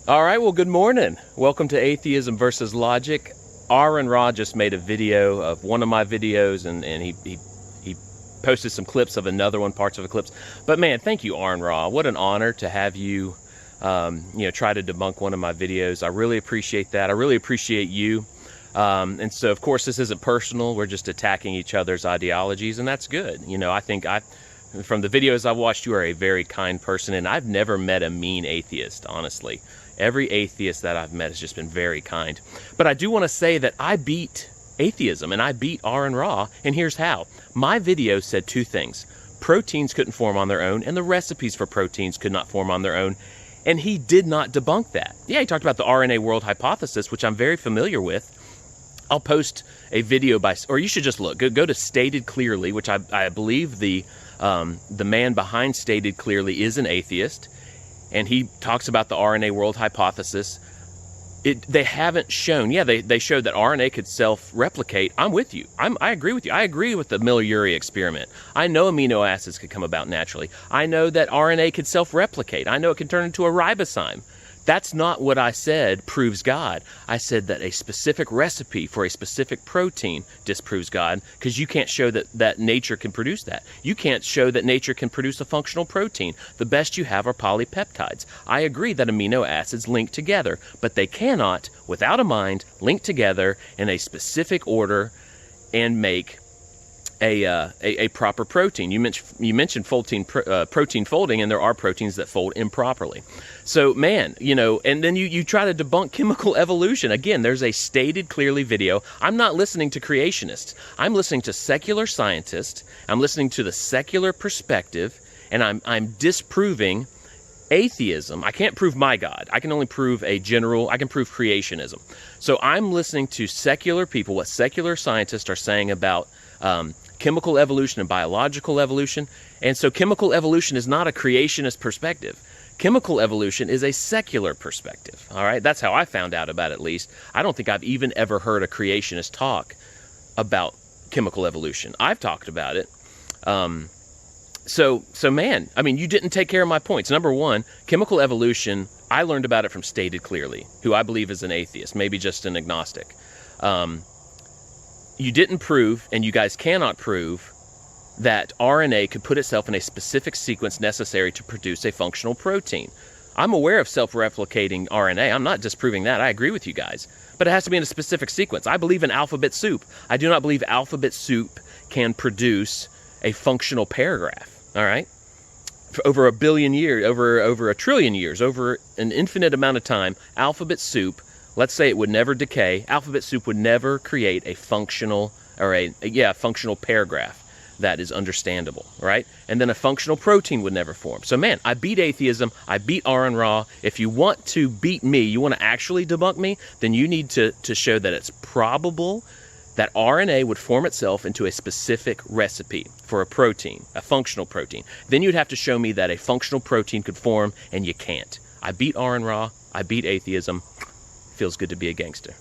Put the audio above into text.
All right, well, good morning. Welcome to Atheism versus Logic. RNA just made a video of one of my videos, and he posted some clips of another one, parts of the clips. But man, thank you, RNA. What an honor to have you, try to debunk one of my videos. I really appreciate that. I really appreciate you. And so, of course, this isn't personal. We're just attacking each other's ideologies, and that's good. I think from the videos I've watched, you are a very kind person, and I've never met a mean atheist, honestly. Every atheist that I've met has just been very kind. But I do want to say that I beat atheism, and I beat RNA, and here's how. My video said two things. Proteins couldn't form on their own, and the recipes for proteins could not form on their own, and he did not debunk that. Yeah, he talked about the RNA World Hypothesis, which I'm very familiar with. I'll post a video or you should just look. Go to Stated Clearly, which I believe the man behind Stated Clearly is an atheist, and he talks about the RNA World Hypothesis. They haven't shown, they showed that RNA could self-replicate. I'm with you. I agree with you. I agree with the Miller-Urey experiment. I know amino acids could come about naturally. I know that RNA could self-replicate. I know it can turn into a ribozyme. That's not what I said proves God. I said that a specific recipe for a specific protein disproves God, because you can't show that nature can produce that. You can't show that nature can produce a functional protein. The best you have are polypeptides. I agree that amino acids link together, but they cannot, without a mind, link together in a specific order and make a proper protein. You mentioned protein folding, and there are proteins that fold improperly. So man, and then you try to debunk chemical evolution. Again, there's a Stated Clearly video. I'm not listening to creationists. I'm listening to secular scientists. I'm listening to the secular perspective, and I'm disproving atheism. I can't prove my God. I can only prove I can prove creationism. So I'm listening to secular people, what secular scientists are saying about chemical evolution and biological evolution. And so chemical evolution is not a creationist perspective. Chemical evolution is a secular perspective. All right, that's how I found out about it, at least. I don't think I've even ever heard a creationist talk about chemical evolution. I've talked about it. So man, you didn't take care of my points. Number one, chemical evolution, I learned about it from Stated Clearly, who I believe is an atheist, maybe just an agnostic. You didn't prove, and you guys cannot prove, that RNA could put itself in a specific sequence necessary to produce a functional protein. I'm aware of self-replicating RNA. I'm not disproving that. I agree with you guys. But it has to be in a specific sequence. I believe in alphabet soup. I do not believe alphabet soup can produce a functional paragraph. All right? For over a billion years, over a trillion years, over an infinite amount of time, alphabet soup, let's say it would never decay, alphabet soup would never create a functional, or functional paragraph that is understandable, right? And then a functional protein would never form. So man, I beat atheism, I beat RNA. If you want to beat me, you want to actually debunk me, then you need to show that it's probable that RNA would form itself into a specific recipe for a protein, a functional protein. Then you'd have to show me that a functional protein could form, and you can't. I beat RNA, I beat atheism. Feels good to be a gangster.